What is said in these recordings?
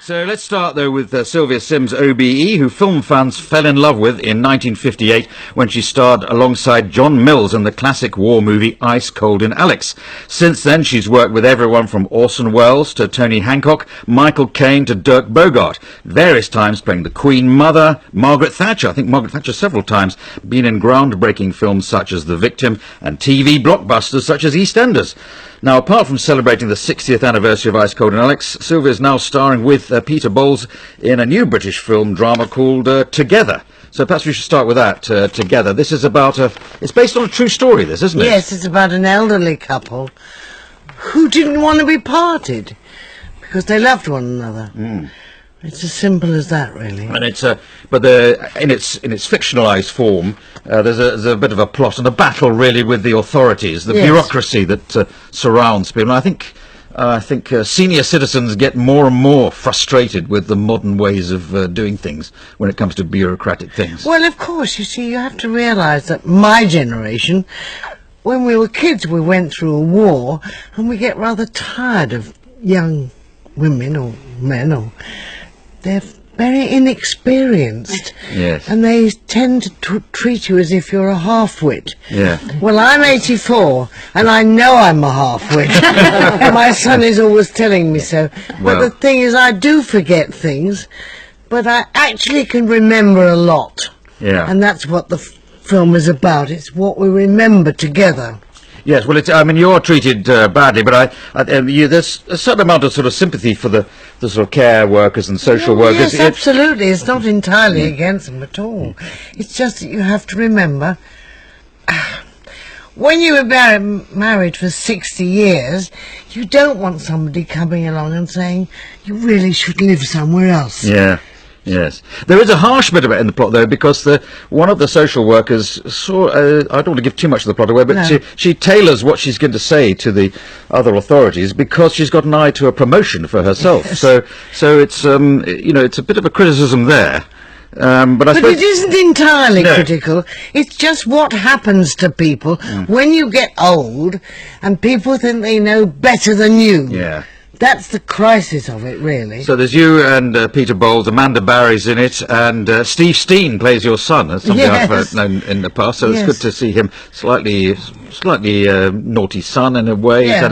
So let's start, though, with Sylvia Syms, OBE, who film fans fell in love with in 1958 when she starred alongside John Mills in the classic war movie Ice Cold in Alex. Since then, she's worked with everyone from Orson Welles to Tony Hancock, Michael Caine to Dirk Bogarde, various times playing the Queen Mother, Margaret Thatcher. I think Margaret Thatcher several times, been in groundbreaking films such as The Victim and TV blockbusters such as EastEnders. Now, apart from celebrating the 60th anniversary of Ice Cold in Alex, Sylvia is now starring with Peter Bowles in a new British film drama called Together. So perhaps we should start with that, Together. This is about it's based on a true story, this, isn't it? Yes, it's about an elderly couple who didn't want to be parted because they loved one another. It's as simple as that, really. And it's but in its fictionalised form, there's a bit of a plot and a battle, really, with the authorities, the bureaucracy that surrounds people. And I think senior citizens get more and more frustrated with the modern ways of doing things when it comes to bureaucratic things. Well, of course, you see, you have to realise that my generation, when we were kids, we went through a war, and we get rather tired of young women or men, or they're very inexperienced. Yes. And they tend to treat you as if you're a half-wit. Yeah. Well, I'm 84, and I know I'm a half-wit. My son is always telling me so. But the thing is, I do forget things, but I actually can remember a lot. Yeah. And that's what the film is about. It's what we remember together. Yes, well, you're treated badly, but there's a certain amount of sort of sympathy for the sort of care workers and social workers. Yes, absolutely. It's not entirely against them at all. It's just that you have to remember, when you were married for 60 years, you don't want somebody coming along and saying, you really should live somewhere else. Yeah. Yes. There is a harsh bit of it in the plot, though, because one of the social workers I don't want to give too much of the plot away, but she tailors what she's going to say to the other authorities because she's got an eye to a promotion for herself. Yes. So it's it's a bit of a criticism there. But it isn't entirely critical. It's just what happens to people when you get old and people think they know better than you. Yeah. That's the crisis of it, really. So there's you and Peter Bowles, Amanda Barry's in it, and Steve Steen plays your son. That's something I've known in the past, so it's good to see him slightly naughty son in a way. Yeah.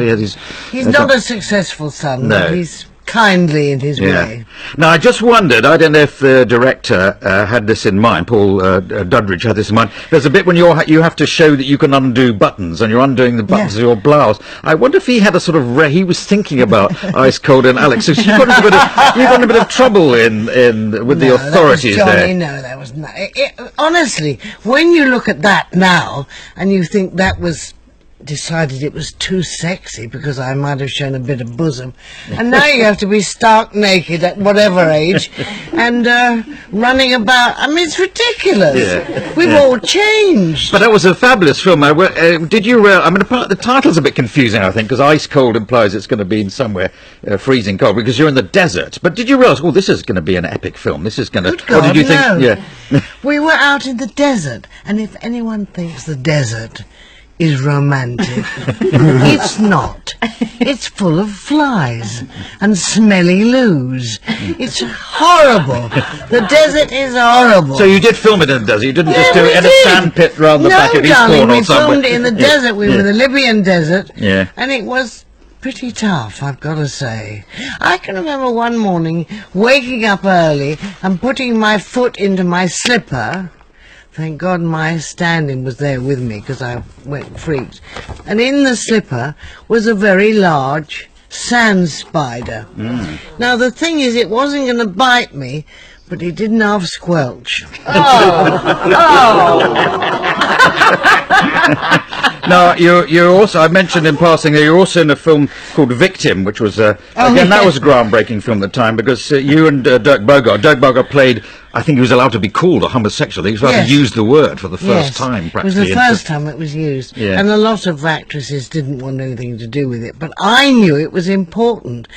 He's not a successful son, but he's kindly in his way. Now, I just wondered, I don't know if the director had this in mind, Paul Dudridge had this in mind. There's a bit when you have to show that you can undo buttons, and you're undoing the buttons of your blouse. I wonder if he had a sort of he was thinking about Ice Cold and Alex. So you got in a bit of trouble with the authorities there. No, that was not. Honestly, when you look at that now, and you think that was decided it was too sexy because I might have shown a bit of bosom, and now you have to be stark naked at whatever age and running about. I mean, it's ridiculous. We've all changed. But that was a fabulous film. Did you the title's a bit confusing, I think, because Ice Cold implies it's going to be in somewhere freezing cold because you're in the desert. But did you realise, this is going to be an epic film, this is going to... Good God, what did you think? No. Yeah. We were out in the desert, and if anyone thinks the desert is romantic, it's not. It's full of flies and smelly loos. It's horrible. The desert is horrible. So you did film it in the desert? You didn't just do it in a sand pit round the back of Eastbourne or somewhere? We filmed it in the desert. We were in the Libyan desert, and it was pretty tough, I've got to say. I can remember one morning waking up early and putting my foot into my slipper. Thank God my stand-in was there with me because I went freaked. And in the slipper was a very large sand spider. Now the thing is, it wasn't going to bite me, but it didn't half squelch. Now, you're also, I mentioned in passing that you're also in a film called Victim, which was, that was a groundbreaking film at the time, because you and Dirk Bogarde played, I think he was allowed to be called a homosexual. He was allowed to use the word for the first time, practically. It was the first time it was used. Yeah. And a lot of actresses didn't want anything to do with it. But I knew it was important.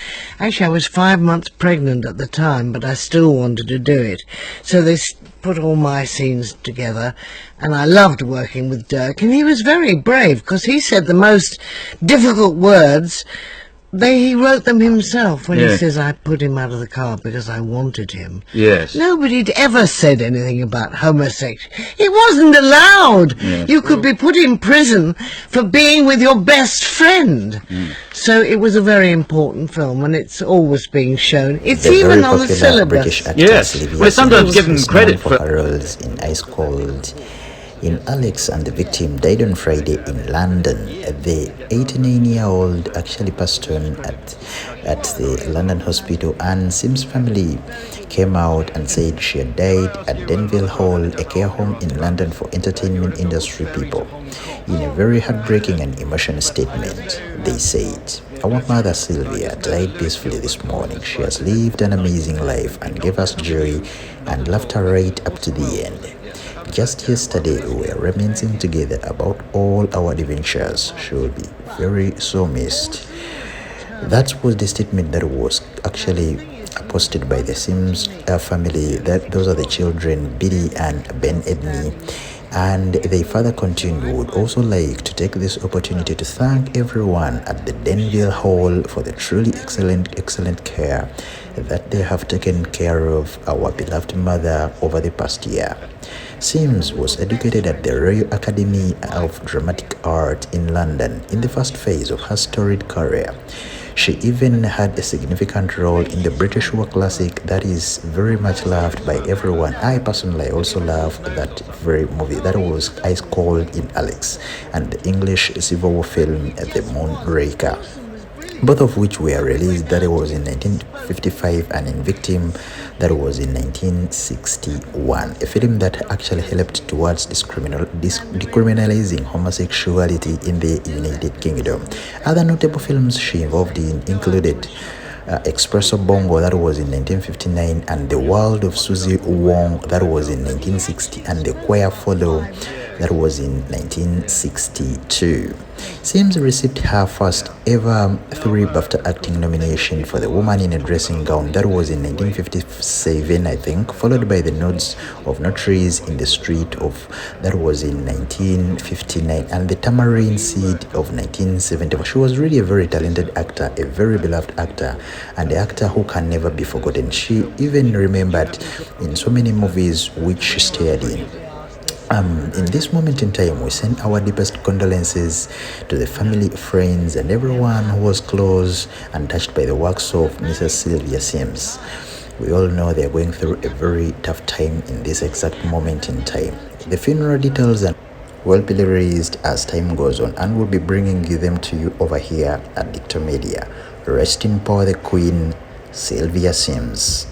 Actually, I was 5 months pregnant at the time, but I still wanted to do it. So they put all my scenes together, and I loved working with Dirk. And he was very brave, because he said the most difficult words He wrote them himself when Yeah. he says, I put him out of the car because I wanted him. Yes. Nobody'd ever said anything about homosexuality. It wasn't allowed. Yes. You could be put in prison for being with your best friend. So it was a very important film, and it's always being shown. It's The even very on the popular syllabus. British actor Yes. Sylvia Well, sometimes Syms given is credit known for for- her roles in Ice Cold, in Alex and the Victim, died on Friday in London. The 89-year-old actually passed on at the London hospital, and Sims' family came out and said she had died at Denville Hall, a care home in London for entertainment industry people. In a very heartbreaking and emotional statement, they said, "Our mother Sylvia died peacefully this morning. She has lived an amazing life and gave us joy and laughter right up to the end. Just yesterday, we were reminiscing together about all our adventures. She will be very so missed." That was the statement that was actually posted by the Sims family. Those are the children, Beatie and Ben Edney. And they further continued, would also like to take this opportunity to thank everyone at the Denville Hall for the truly excellent care that they have taken care of our beloved mother over the past year. Sims was educated at the Royal Academy of Dramatic Art in London in the first phase of her storied career. She even had a significant role in the British war classic that is very much loved by everyone. I personally also love that very movie. That was Ice Cold in Alex, and the English Civil War film The Moonraker, both of which were released. That was in 1955, and in Victim, that was in 1961, a film that actually helped towards decriminalizing homosexuality in the United Kingdom. Other notable films she involved in included Espresso Bongo, that was in 1959, and The World of Susie Wong, that was in 1960, and The Choir Follow, that was in 1962. Sims received her first ever 3 BAFTA acting nomination for The Woman in a Dressing Gown, that was in 1957, I think, followed by The Nods of No Trees in the Street of, that was in 1959, and The Tamarind Seed of 1974. She was really a very talented actor, a very beloved actor, and an actor who can never be forgotten. She even remembered in so many movies which she starred in. In this moment in time, we send our deepest condolences to the family, friends, and everyone who was close and touched by the works of Mrs. Sylvia Syms. We all know they are going through a very tough time in this exact moment in time. The funeral details will be released as time goes on, and we'll be bringing them to you over here at Dictor Media. Rest in power, the Queen, Sylvia Syms.